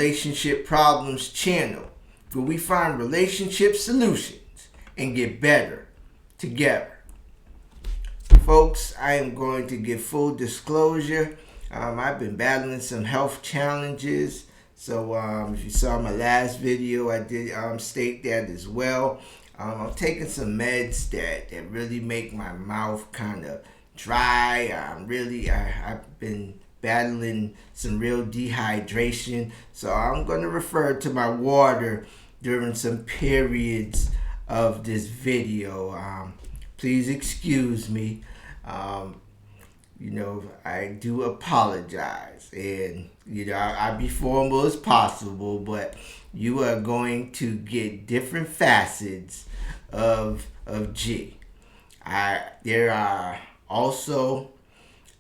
Relationship Problems channel, where we find relationship solutions and get better together. Folks, I am going to give full disclosure. I've been battling some health challenges. So if you saw my last video, I did state that as well. I'm taking some meds that really make my mouth kind of dry. I've been battling some real dehydration. So I'm going to refer to my water during some periods of this video. Please excuse me. I do apologize, and I'll be formal as possible, but you are going to get different facets of G. There are also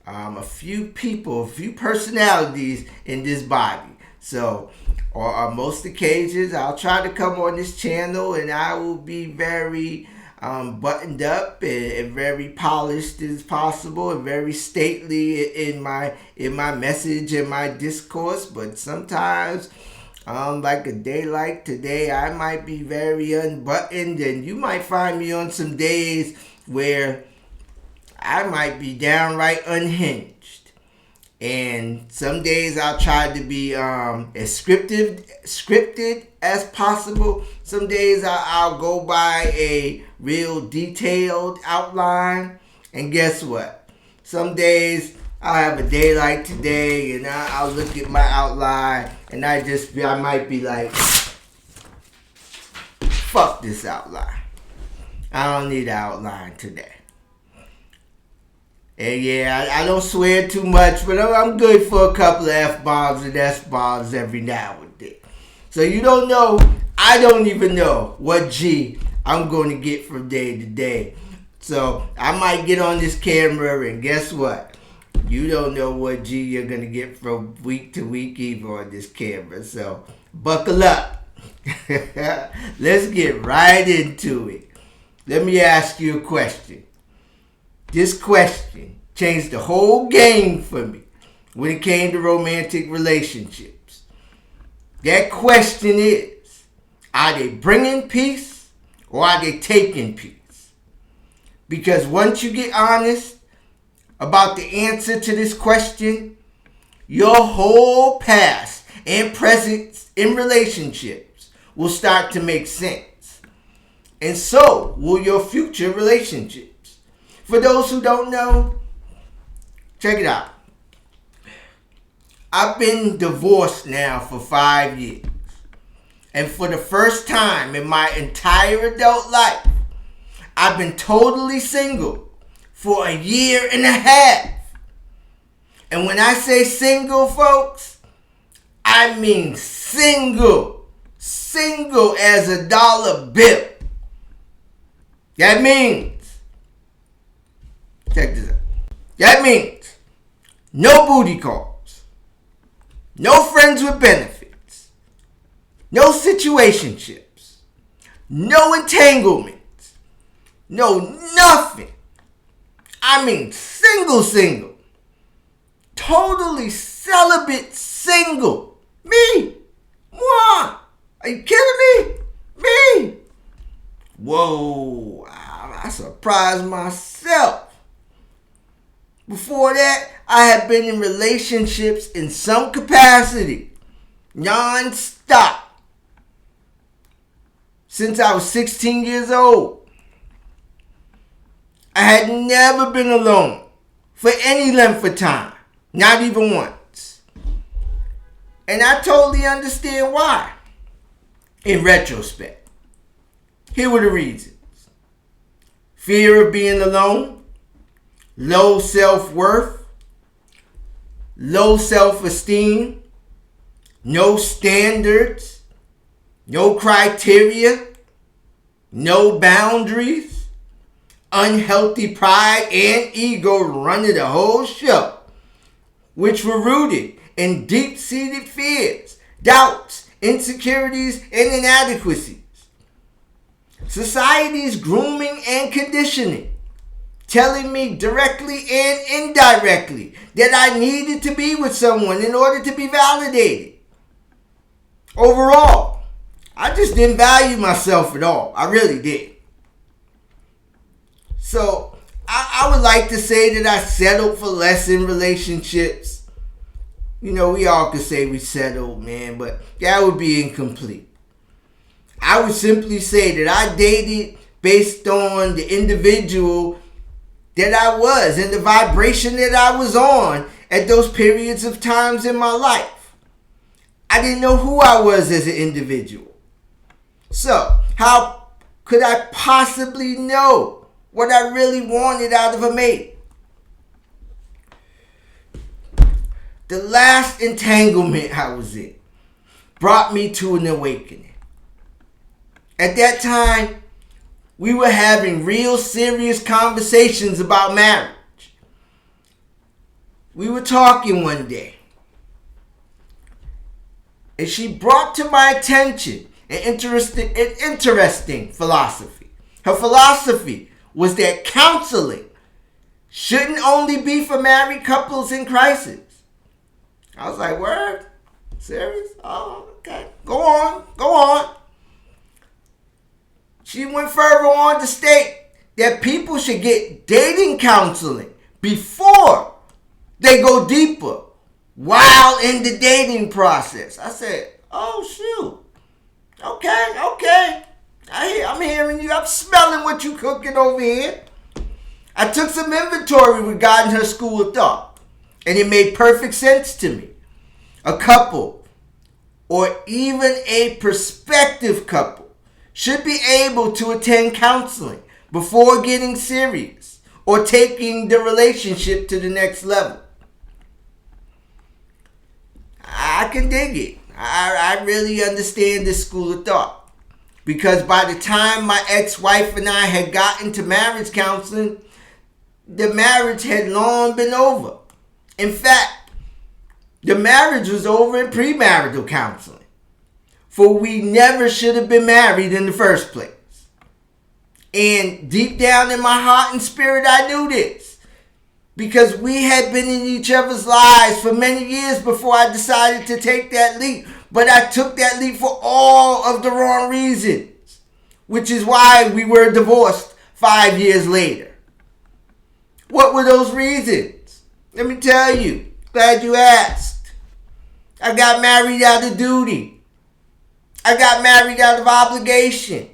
a few personalities in this body. So on most occasions, I'll try to come on this channel and I will be very buttoned up and very polished as possible and very stately in my message and my discourse. But sometimes, like a day like today, I might be very unbuttoned, and you might find me on some days where I might be downright unhinged. And some days I'll try to be as scripted as possible. Some days I'll go by a real detailed outline. And guess what? Some days I'll have a day like today and I'll look at my outline and I might be like, fuck this outline. I don't need an outline today. And yeah, I don't swear too much, but I'm good for a couple of F-bombs and S-bombs every now and then. So you don't know, I don't even know what G I'm going to get from day to day. So I might get on this camera and guess what? You don't know what G you're going to get from week to week either on this camera. So buckle up. Let's get right into it. Let me ask you a question. This question changed the whole game for me when it came to romantic relationships. That question is, are they bringing peace or are they taking peace? Because once you get honest about the answer to this question, your whole past and present in relationships will start to make sense. And so will your future relationships. For those who don't know, check it out. I've been divorced now for 5 years. And for the first time in my entire adult life, I've been totally single for 1.5 years. And when I say single, folks, I mean single. Single as a dollar bill. That means, check this out. That means no booty calls, no friends with benefits, no situationships, no entanglements, no nothing. I mean single. Totally celibate single. Me. What? Are you kidding me? Me. Whoa. I surprised myself. Before that, I had been in relationships in some capacity, non-stop, since I was 16 years old. I had never been alone for any length of time, not even once. And I totally understand why, in retrospect. Here were the reasons. Fear of being alone, low self-worth, low self-esteem, no standards, no criteria, no boundaries, unhealthy pride and ego running the whole show, which were rooted in deep-seated fears, doubts, insecurities, and inadequacies. Society's grooming and conditioning, telling me directly and indirectly that I needed to be with someone in order to be validated. overall, I just didn't value myself at all. I really did. So I would like to say that I settled for less in relationships. You know, we all could say we settled, man, but that would be incomplete. I would simply say that I dated based on the individual that I was and the vibration that I was on at those periods of times in my life. I didn't know who I was as an individual. So, how could I possibly know what I really wanted out of a mate? The last entanglement I was in brought me to an awakening. At that time, we were having real serious conversations about marriage. We were talking one day, and she brought to my attention an interesting philosophy. Her philosophy was that counseling shouldn't only be for married couples in crisis. I was like, word? Serious? Oh, okay. Go on. She went further on to state that people should get dating counseling before they go deeper while in the dating process. I said, oh, shoot. Okay. I'm hearing you. I'm smelling what you cooking over here. I took some inventory regarding her school of thought, and it made perfect sense to me. A couple, or even a prospective couple, should be able to attend counseling before getting serious or taking the relationship to the next level. I can dig it. I really understand this school of thought. Because by the time my ex-wife and I had gotten to marriage counseling, the marriage had long been over. In fact, the marriage was over in premarital counseling. For we never should have been married in the first place. And deep down in my heart and spirit, I knew this. Because we had been in each other's lives for many years before I decided to take that leap. But I took that leap for all of the wrong reasons. Which is why we were divorced 5 years later. What were those reasons? Let me tell you. Glad you asked. I got married out of duty. I got married out of obligation.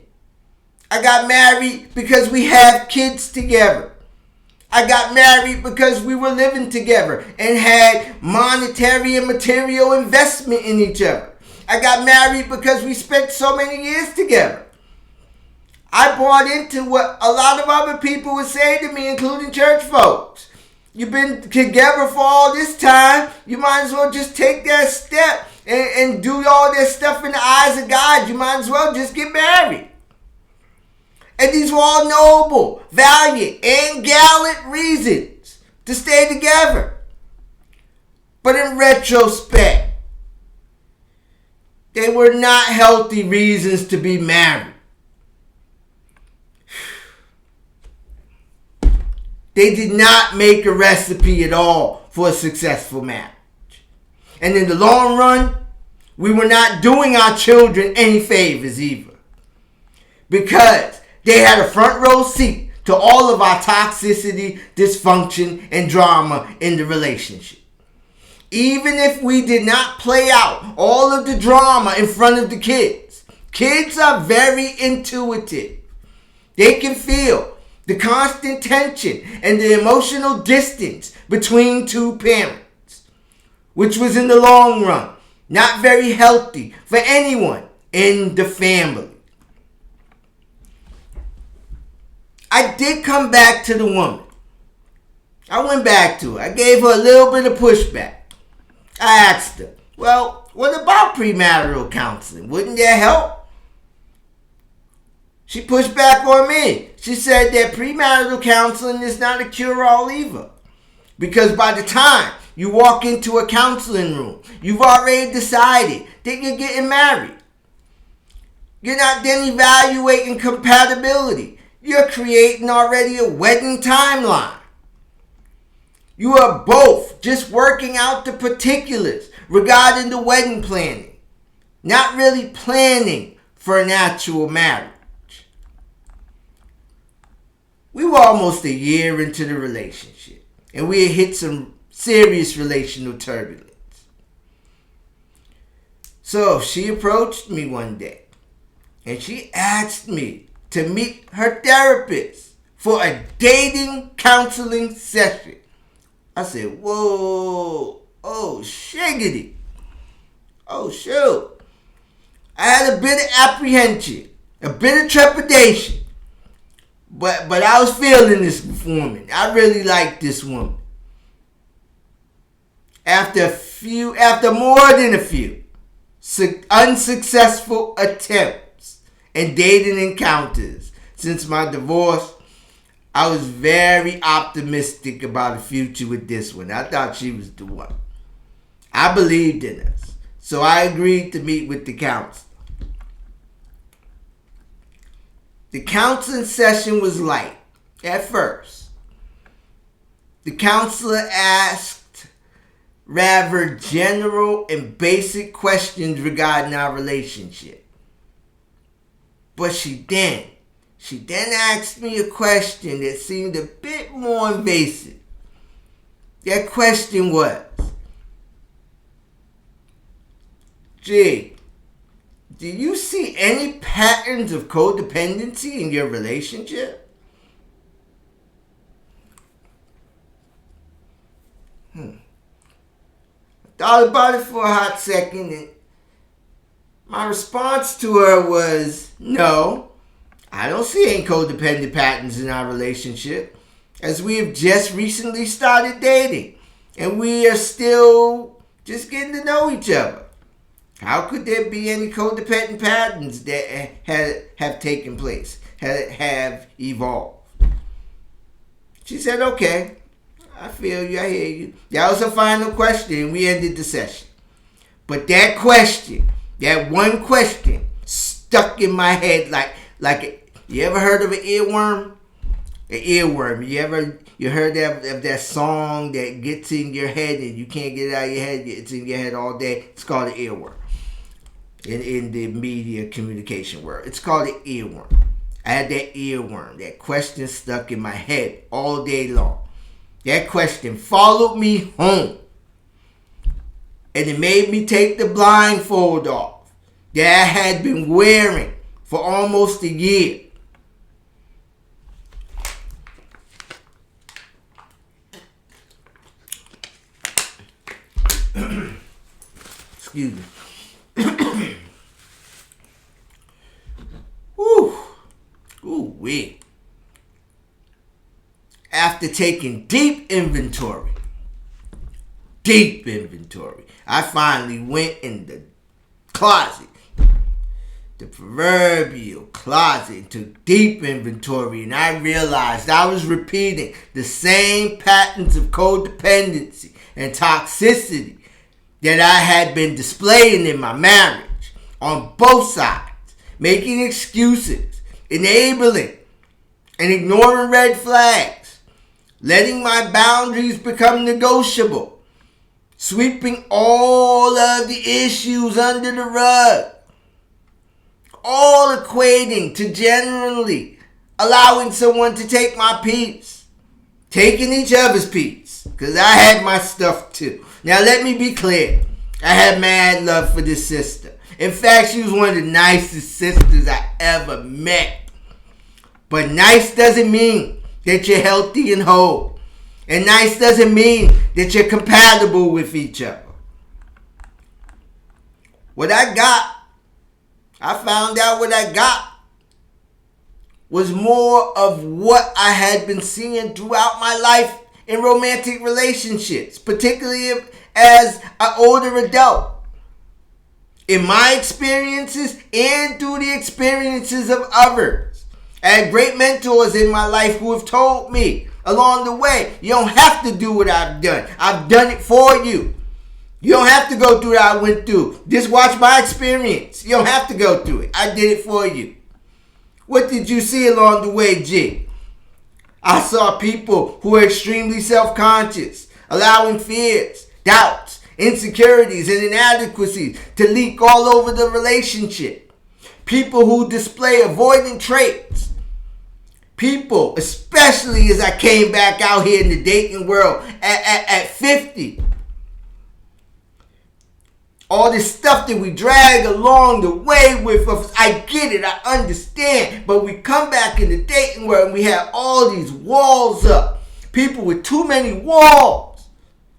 I got married because we have kids together. I got married because we were living together and had monetary and material investment in each other. I got married because we spent so many years together. I bought into what a lot of other people would say to me, including church folks. You've been together for all this time. You might as well just take that step and do all that stuff in the eyes of God. You might as well just get married. And these were all noble, valiant, and gallant reasons to stay together. But in retrospect, they were not healthy reasons to be married. They did not make a recipe at all for a successful marriage. And in the long run, we were not doing our children any favors either. Because they had a front row seat to all of our toxicity, dysfunction, and drama in the relationship. Even if we did not play out all of the drama in front of the kids, kids are very intuitive. They can feel the constant tension and the emotional distance between two parents, which was in the long run not very healthy for anyone in the family. I did come back to the woman. I went back to her. I gave her a little bit of pushback. I asked her, well, what about premarital counseling? Wouldn't that help? She pushed back on me. She said that premarital counseling is not a cure-all either. Because by the time you walk into a counseling room, you've already decided that you're getting married. You're not then evaluating compatibility. You're creating already a wedding timeline. You are both just working out the particulars regarding the wedding planning. not really planning for an actual marriage. We were almost a year into the relationship, and we had hit some serious relational turbulence. So she approached me one day, and she asked me to meet her therapist for a dating counseling session. I said, whoa, oh, shiggity. Oh, shoot. I had a bit of apprehension, a bit of trepidation. But I was feeling this woman. I really liked this woman. After more than a few unsuccessful attempts and dating encounters since my divorce, I was very optimistic about the future with this one. I thought she was the one. I believed in us. So I agreed to meet with the counselor. The counseling session was light at first. The counselor asked rather general and basic questions regarding our relationship. But she then asked me a question that seemed a bit more invasive. That question was, G, do you see any patterns of codependency in your relationship? I thought about it for a hot second, and my response to her was, no, I don't see any codependent patterns in our relationship, as we have just recently started dating, and we are still just getting to know each other. How could there be any codependent patterns that have taken place, have evolved? She said, okay, I feel you, I hear you. That was her final question, and we ended the session. But that question, that one question, stuck in my head like you ever heard of an earworm? An earworm. You heard of that song that gets in your head and you can't get it out of your head? It's in your head all day. It's called an earworm. In the media communication world, it's called an earworm. I had that earworm, that question stuck in my head all day long. That question followed me home, and it made me take the blindfold off that I had been wearing for almost a year. Excuse me. Ooh-wee. After taking deep inventory, I finally went in the closet, the proverbial closet, and took deep inventory, and I realized I was repeating the same patterns of codependency and toxicity that I had been displaying in my marriage on both sides, making excuses, enabling and ignoring red flags, letting my boundaries become negotiable, sweeping all of the issues under the rug, all equating to generally allowing someone to take my peace, taking each other's peace, because I had my stuff too. Now let me be clear, I had mad love for this sister. In fact, she was one of the nicest sisters I ever met. But nice doesn't mean that you're healthy and whole. And nice doesn't mean that you're compatible with each other. I found out what I got was more of what I had been seeing throughout my life in romantic relationships, particularly as an older adult. In my experiences and through the experiences of others. I had great mentors in my life who have told me along the way, you don't have to do what I've done. I've done it for you. You don't have to go through what I went through. Just watch my experience. You don't have to go through it. I did it for you. What did you see along the way, G? I saw people who are extremely self-conscious, allowing fears, doubts, insecurities, and inadequacies to leak all over the relationship. People who display avoidant traits. People, especially as I came back out here in the dating world at 50. All this stuff that we drag along the way with us, I get it, I understand. But we come back in the dating world and we have all these walls up. People with too many walls.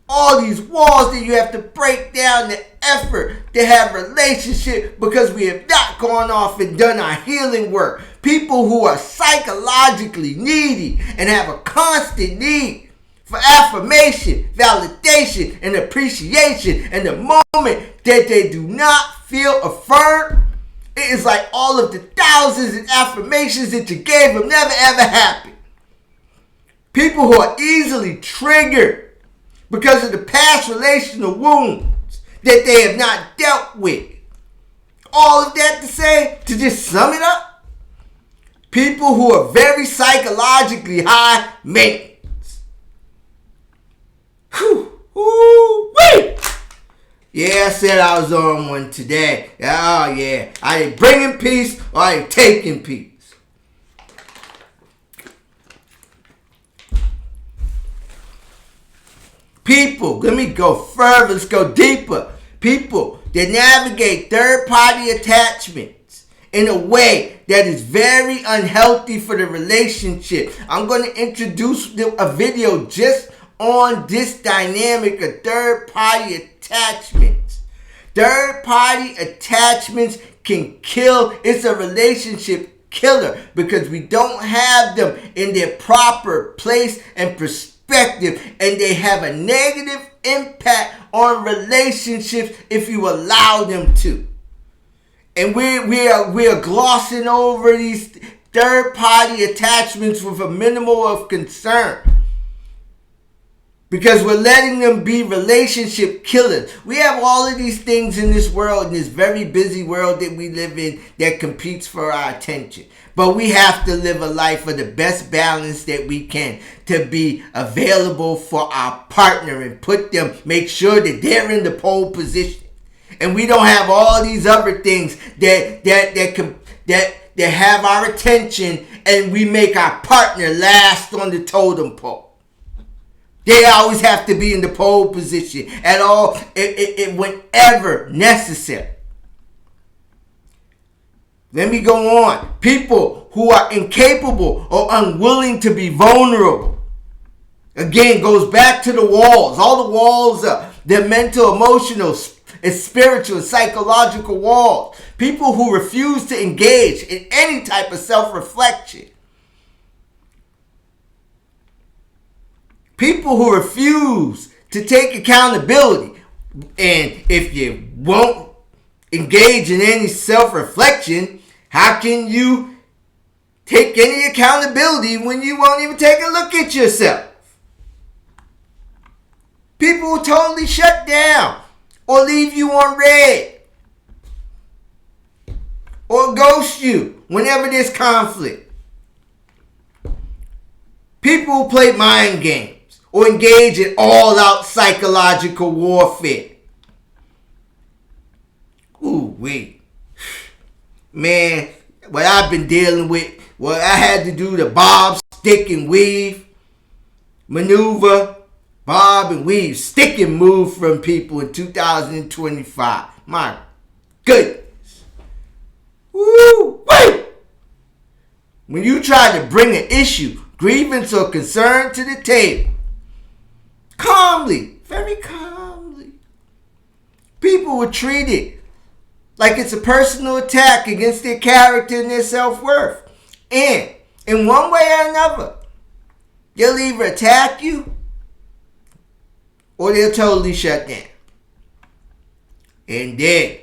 All these walls that you have to break down, the effort to have a relationship because we have not gone off and done our healing work. People who are psychologically needy and have a constant need for affirmation, validation, and appreciation. And the moment that they do not feel affirmed, it is like all of the thousands of affirmations that you gave them never ever happened. People who are easily triggered because of the past relational wounds that they have not dealt with. All of that to say, to just sum it up, people who are very psychologically high maintenance. Whew-wee. Yeah, I said I was on one today. Oh yeah, I ain't bringing peace or I ain't taking peace. People, let me go further, let's go deeper. People that navigate third-party attachments in a way that is very unhealthy for the relationship. I'm going to introduce a video just on this dynamic of third-party attachments. Third-party attachments can kill. It's a relationship killer because we don't have them in their proper place and perspective. And they have a negative impact on relationships if you allow them to. And we are glossing over these third-party attachments with a minimal of concern because we're letting them be relationship killers. We have all of these things in this world, in this very busy world that we live in, that competes for our attention. But we have to live a life of the best balance that we can to be available for our partner and make sure that they're in the pole position. And we don't have all these other things that have our attention and we make our partner last on the totem pole. They always have to be in the pole position at all, whenever necessary. Let me go on. People who are incapable or unwilling to be vulnerable. Again, goes back to the walls. All the walls are the mental, emotional, and spiritual and psychological walls. People who refuse to engage in any type of self-reflection. People who refuse to take accountability. And if you won't engage in any self-reflection, how can you take any accountability when you won't even take a look at yourself? People will totally shut down or leave you on red or ghost you whenever there's conflict. People who play mind games or engage in all-out psychological warfare. Ooh, wait. Man, what I've been dealing with, what I had to do the bob, stick, and weave maneuver, bob and weave, stick and move from people in 2025. My goodness. Woo, wait. When you try to bring an issue, grievance, or concern to the table, calmly, very calmly, people will treat it like it's a personal attack against their character and their self-worth. And in one way or another, they'll either attack you or they'll totally shut down. And then,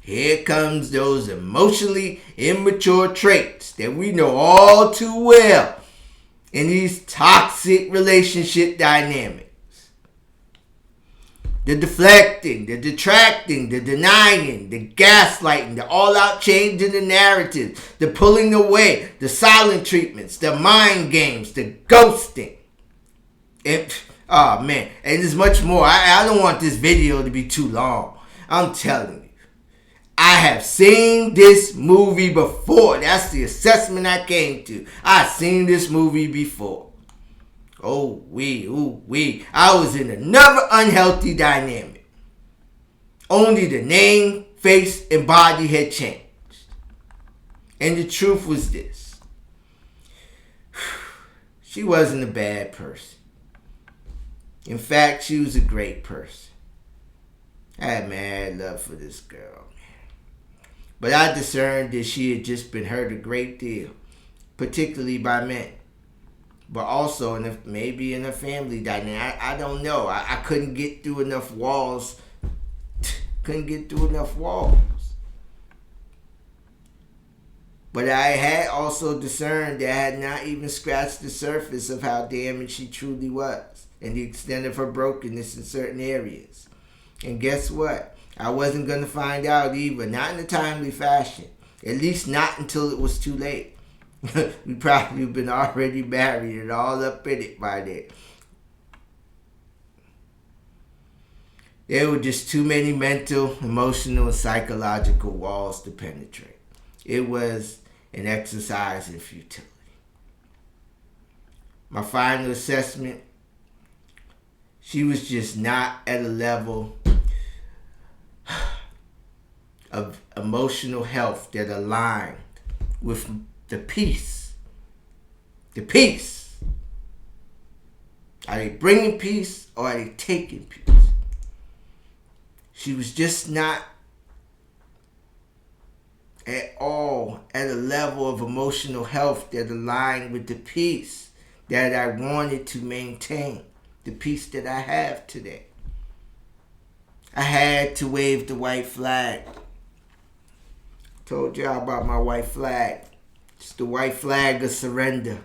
here comes those emotionally immature traits that we know all too well in these toxic relationship dynamics. The deflecting, the detracting, the denying, the gaslighting, the all-out changing the narrative, the pulling away, the silent treatments, the mind games, the ghosting. And Oh man, and there's much more. I don't want this video to be too long. I'm telling you, I have seen this movie before. That's the assessment I came to. I've seen this movie before. Oh wee. I was in another unhealthy dynamic. Only the name, face, and body had changed. And the truth was this. She wasn't a bad person. In fact, she was a great person. I had mad love for this girl. But I discerned that she had just been hurt a great deal, particularly by men. But also maybe in a family dynamic. I don't know. I couldn't get through enough walls. But I had also discerned that I had not even scratched the surface of how damaged she truly was and the extent of her brokenness in certain areas. And guess what? I wasn't going to find out either, not in a timely fashion, at least not until it was too late. We probably been already married and all up in it by then. There were just too many mental, emotional, and psychological walls to penetrate. It was an exercise in futility. My final assessment, she was just not at a level of emotional health that aligned with the peace. The peace. Are they bringing peace or are they taking peace? She was just not at all at a level of emotional health that aligned with the peace that I wanted to maintain, the peace that I have today. I had to wave the white flag. Told y'all about my white flag. It's the white flag of surrender.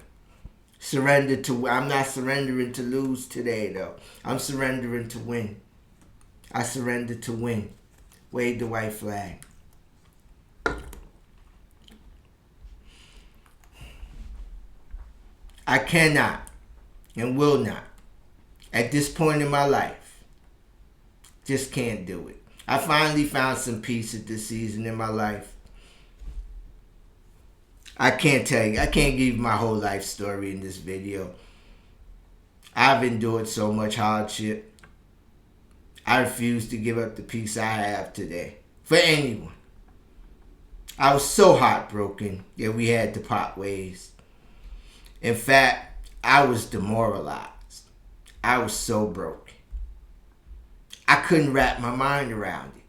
I'm not surrendering to lose today though. I'm surrendering to win. I surrender to win. Wave the white flag. I cannot and will not, at this point in my life, just can't do it. I finally found some peace at this season in my life. I can't tell you, I can't give you my whole life story in this video. I've endured so much hardship. I refuse to give up the peace I have today for anyone. I was so heartbroken that we had to part ways. In fact, I was demoralized. I was so broken. I couldn't wrap my mind around it.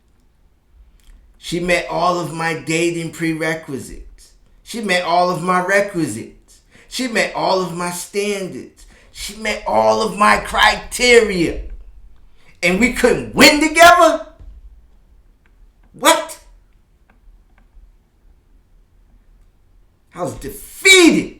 She met all of my dating prerequisites. She met all of my requisites. She met all of my standards. She met all of my criteria. And we couldn't win together? What? I was defeated.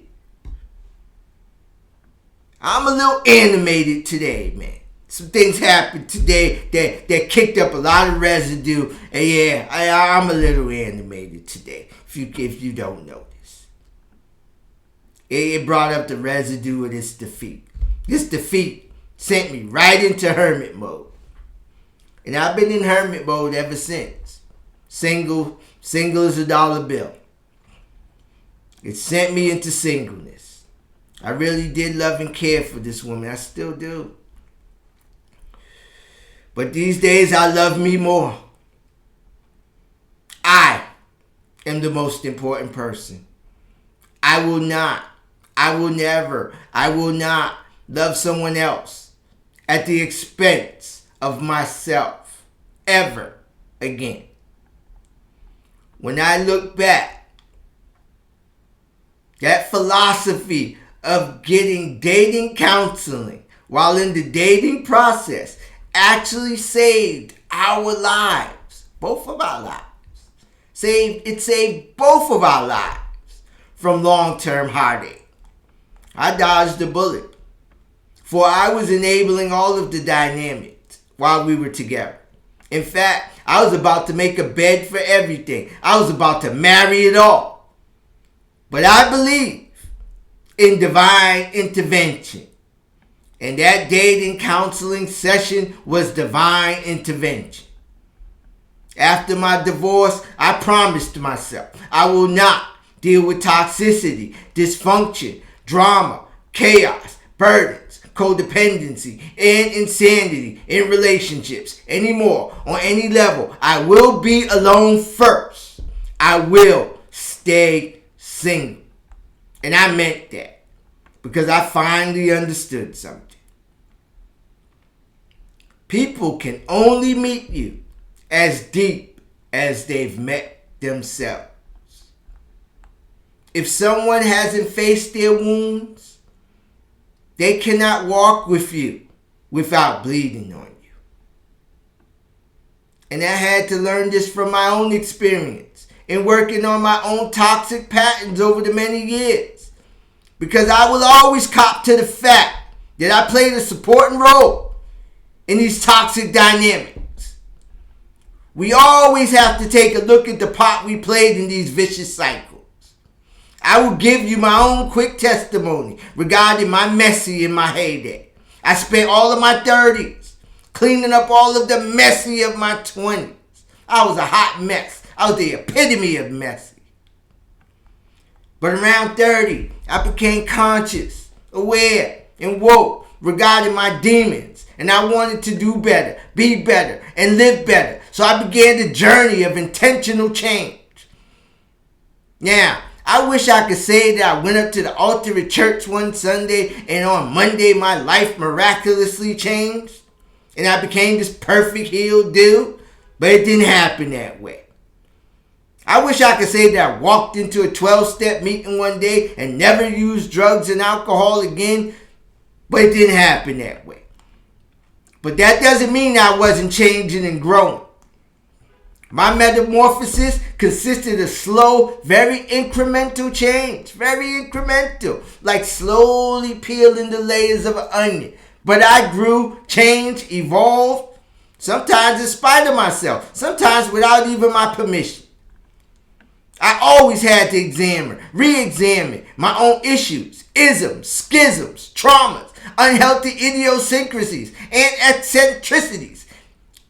I'm a little animated today, man. Some things happened today that kicked up a lot of residue. And yeah, I'm a little animated today, if you don't know this. It brought up the residue of this defeat. This defeat sent me right into hermit mode. And I've been in hermit mode ever since. Single as a dollar bill. It sent me into singleness. I really did love and care for this woman. I still do. But these days I love me more. I am the most important person. I will not love someone else at the expense of myself ever again. When I look back, that philosophy of getting dating counseling while in the dating process actually saved our lives, both of our lives. It saved both of our lives from long-term heartache. I dodged a bullet, for I was enabling all of the dynamics while we were together. In fact, I was about to make a bed for everything. I was about to marry it all. But I believe in divine intervention. And that dating counseling session was divine intervention. After my divorce, I promised myself I will not deal with toxicity, dysfunction, drama, chaos, burdens, codependency, and insanity in relationships anymore on any level. I will be alone first. I will stay single. And I meant that because I finally understood something. People can only meet you as deep as they've met themselves. If someone hasn't faced their wounds, they cannot walk with you without bleeding on you. And I had to learn this from my own experience in working on my own toxic patterns over the many years. Because I will always cop to the fact that I played a supporting role in these toxic dynamics. We always have to take a look at the part we played in these vicious cycles. I will give you my own quick testimony regarding my messy in my heyday. I spent all of my 30s cleaning up all of the messy of my 20s. I was a hot mess. I was the epitome of messy. But around 30, I became conscious, aware, and woke regarding my demons. And I wanted to do better, be better, and live better. So I began the journey of intentional change. Now, I wish I could say that I went up to the altar at church one Sunday and on Monday my life miraculously changed and I became this perfect healed dude, but it didn't happen that way. I wish I could say that I walked into a 12-step meeting one day and never used drugs and alcohol again, but it didn't happen that way. But that doesn't mean I wasn't changing and growing. My metamorphosis consisted of slow, very incremental change. Very incremental. Like slowly peeling the layers of an onion. But I grew, changed, evolved. Sometimes in spite of myself. Sometimes without even my permission. I always had to re-examine my own issues, isms, schisms, traumas, unhealthy idiosyncrasies, and eccentricities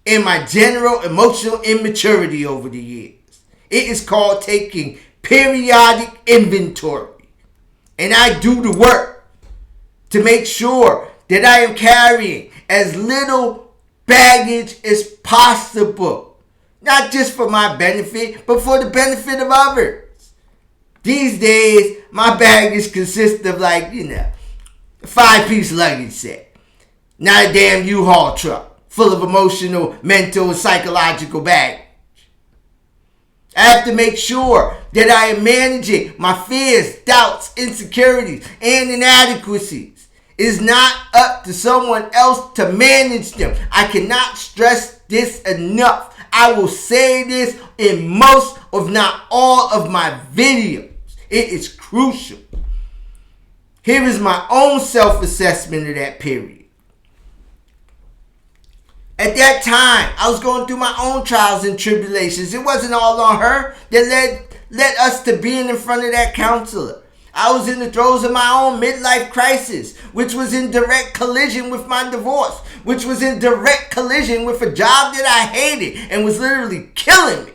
in my general emotional immaturity over the years. It is called taking periodic inventory. And I do the work to make sure that I am carrying as little baggage as possible. Not just for my benefit, but for the benefit of others. These days, my baggage consists of a 5-piece luggage set. Not a damn U-Haul truck full of emotional, mental, and psychological baggage. I have to make sure that I am managing my fears, doubts, insecurities, and inadequacies. It is not up to someone else to manage them. I cannot stress this enough. I will say this in most, if not all, of my videos. It is crucial. Here is my own self-assessment of that period. At that time, I was going through my own trials and tribulations. It wasn't all on her that led us to being in front of that counselor. I was in the throes of my own midlife crisis, which was in direct collision with my divorce, which was in direct collision with a job that I hated and was literally killing me.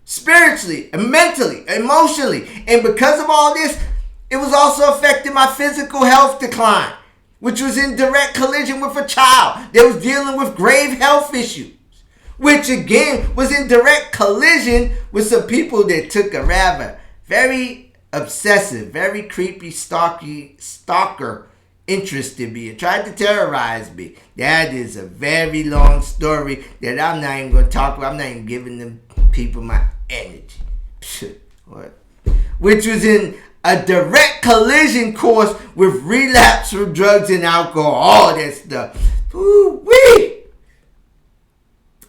Spiritually, and mentally, emotionally. And because of all this, it was also affecting my physical health decline, which was in direct collision with a child that was dealing with grave health issues, which again was in direct collision with some people that took a rather very obsessive, very creepy, stalker interest in me and tried to terrorize me. That is a very long story that I'm not even going to talk about. I'm not even giving them people my energy. What? Which was in a direct collision course with relapse from drugs and alcohol. All that stuff. Ooh-wee!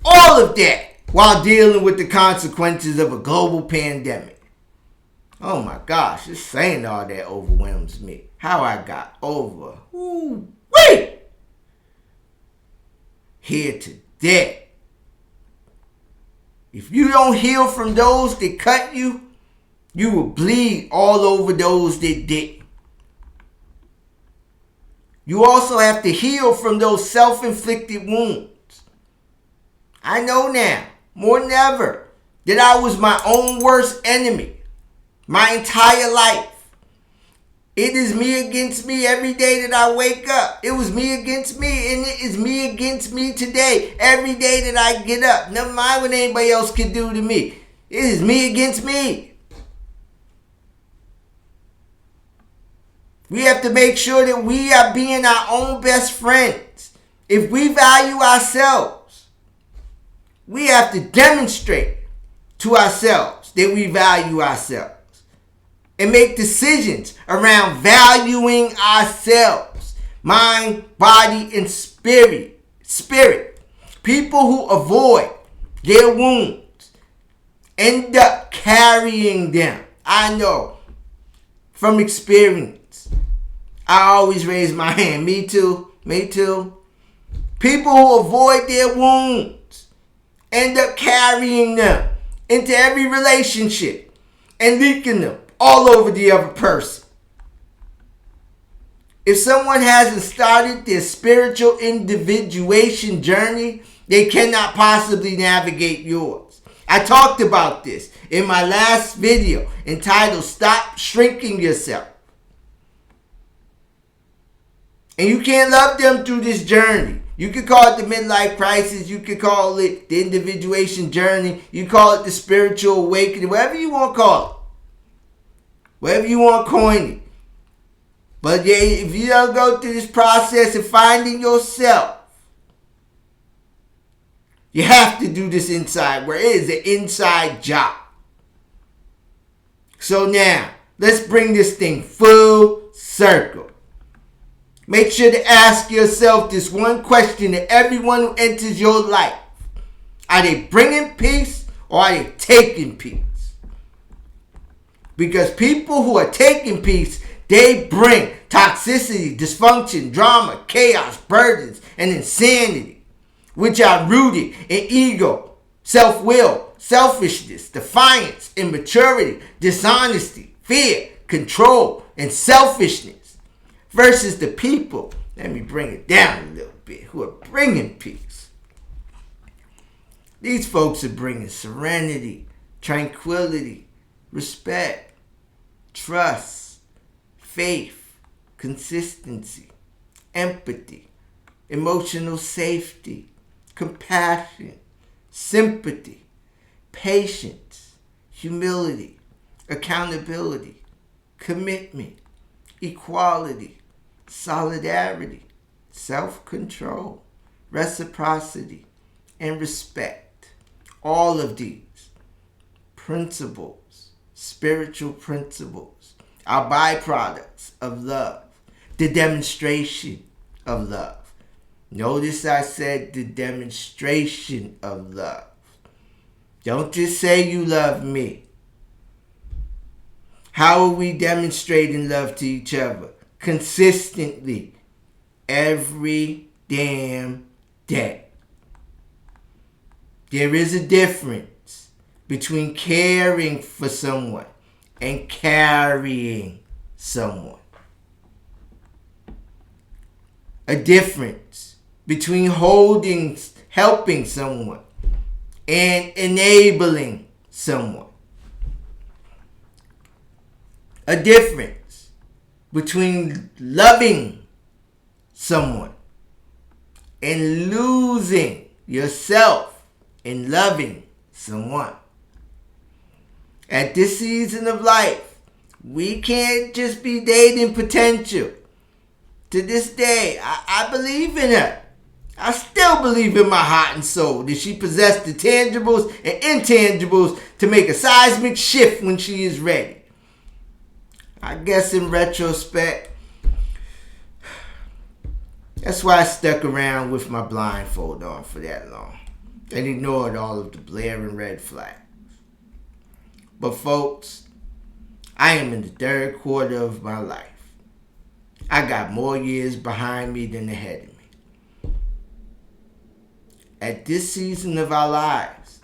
All of that while dealing with the consequences of a global pandemic. Oh my gosh, just saying all that overwhelms me. How I got over. Ooh-wee! Here to death. If you don't heal from those that cut you, you will bleed all over those that did. You also have to heal from those self-inflicted wounds. I know now, more than ever, that I was my own worst enemy my entire life. It is me against me every day that I wake up. It was me against me, and it is me against me today. Every day that I get up. Never mind what anybody else can do to me. It is me against me. We have to make sure that we are being our own best friends. If we value ourselves, we have to demonstrate to ourselves that we value ourselves and make decisions around valuing ourselves, mind, body, and spirit. People who avoid their wounds end up carrying them. I know from experience. I always raise my hand. Me too. People who avoid their wounds end up carrying them into every relationship and leaking them all over the other person. If someone hasn't started their spiritual individuation journey, they cannot possibly navigate yours. I talked about this in my last video entitled Stop Shrinking Yourself. And you can't love them through this journey. You could call it the midlife crisis. You could call it the individuation journey. You call it the spiritual awakening. Whatever you want to call it. Whatever you want to coin it. But yeah, if you don't go through this process of finding yourself, you have to do this inside work. It is an inside job. So now, let's bring this thing full circle. Make sure to ask yourself this one question to everyone who enters your life. Are they bringing peace or are they taking peace? Because people who are taking peace, they bring toxicity, dysfunction, drama, chaos, burdens, and insanity, which are rooted in ego, self-will, selfishness, defiance, immaturity, dishonesty, fear, control, and selfishness. Versus the people, let me bring it down a little bit, who are bringing peace. These folks are bringing serenity, tranquility, respect, trust, faith, consistency, empathy, emotional safety, compassion, sympathy, patience, humility, accountability, commitment, equality, solidarity, self-control, reciprocity, and respect. All of these principles, spiritual principles, are byproducts of love, the demonstration of love. Notice I said the demonstration of love. Don't just say you love me. How are we demonstrating love to each other? Consistently. Every damn day. There is a difference between caring for someone and carrying someone. A difference between helping someone and enabling someone. A difference between loving someone and losing yourself in loving someone. At this season of life, we can't just be dating potential. To this day, I believe in her. I still believe in my heart and soul that she possessed the tangibles and intangibles to make a seismic shift when she is ready. I guess in retrospect, that's why I stuck around with my blindfold on for that long and ignored all of the blaring red flags. But folks, I am in the third quarter of my life. I got more years behind me than ahead of me. At this season of our lives,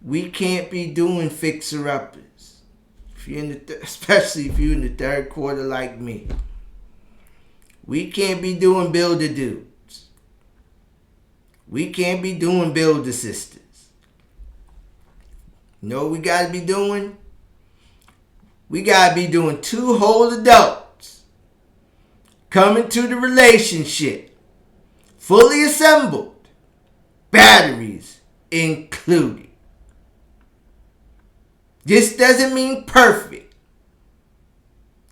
we can't be doing fixer-uppers. Especially if you're in the third quarter like me. We can't be doing builder dudes. We can't be doing builder sisters. You know what we got to be doing? We got to be doing two whole adults coming to the relationship, fully assembled, batteries included. This doesn't mean perfect.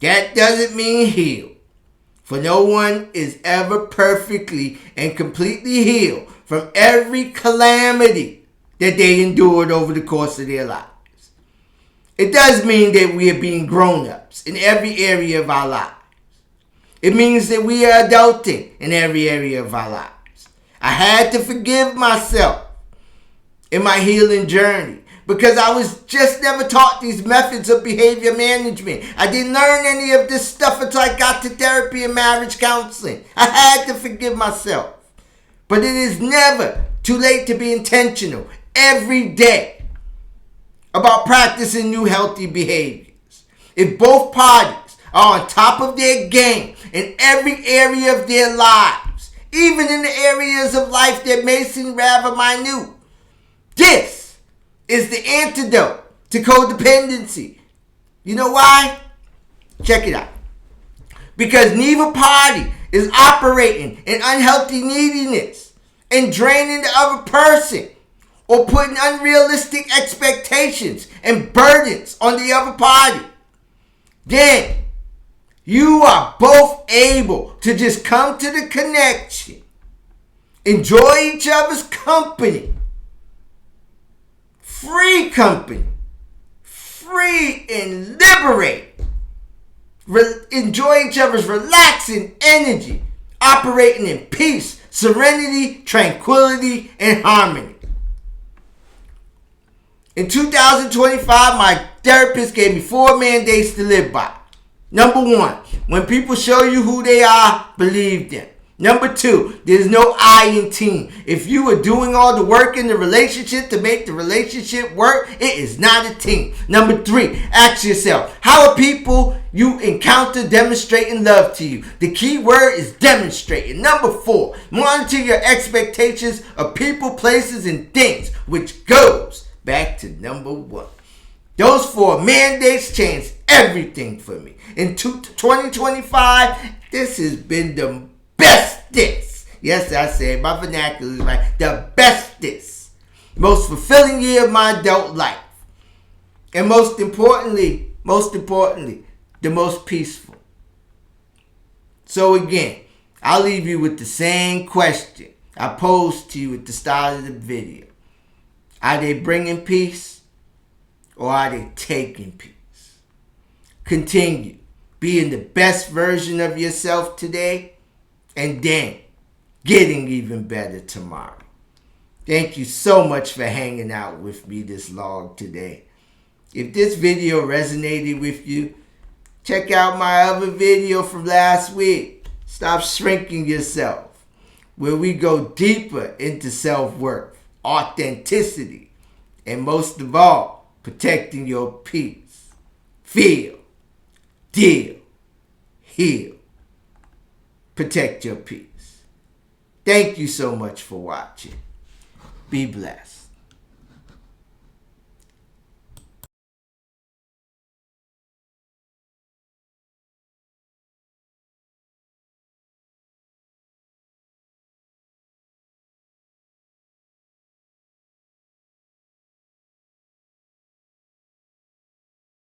That doesn't mean healed. For no one is ever perfectly and completely healed from every calamity that they endured over the course of their lives. It does mean that we are being grown-ups in every area of our lives. It means that we are adulting in every area of our lives. I had to forgive myself in my healing journey because I was just never taught these methods of behavior management. I didn't learn any of this stuff until I got to therapy and marriage counseling. I had to forgive myself. But it is never too late to be intentional every day about practicing new healthy behaviors. If both parties are on top of their game in every area of their lives, even in the areas of life that may seem rather minute, this is the antidote to codependency. You know why? Check it out. Because neither party is operating in unhealthy neediness and draining the other person or putting unrealistic expectations and burdens on the other party. Then you are both able to just come to the connection, enjoy each other's company, free company, free and liberate. Enjoy each other's relaxing energy, operating in peace, serenity, tranquility, and harmony. In 2025, my therapist gave me 4 mandates to live by. Number 1, when people show you who they are, believe them. Number 2, there's no I in team. If you are doing all the work in the relationship to make the relationship work, it is not a team. Number 3, ask yourself, how are people you encounter demonstrating love to you? The key word is demonstrating. Number 4, monitor your expectations of people, places, and things, which goes back to number 1. Those 4 mandates changed everything for me. In 2025, this has been the bestest. Yes, I said my vernacular is right. The bestest, most fulfilling year of my adult life. And most importantly, the most peaceful. So again, I'll leave you with the same question I posed to you at the start of the video. Are they bringing peace or are they taking peace? Continue being the best version of yourself today and then getting even better tomorrow. Thank you so much for hanging out with me this long today. If this video resonated with you, check out my other video from last week, Stop Shrinking Yourself, where we go deeper into self-worth, authenticity, and most of all, protecting your peace. Feel, deal, heal. Protect your peace. Thank you so much for watching. Be blessed.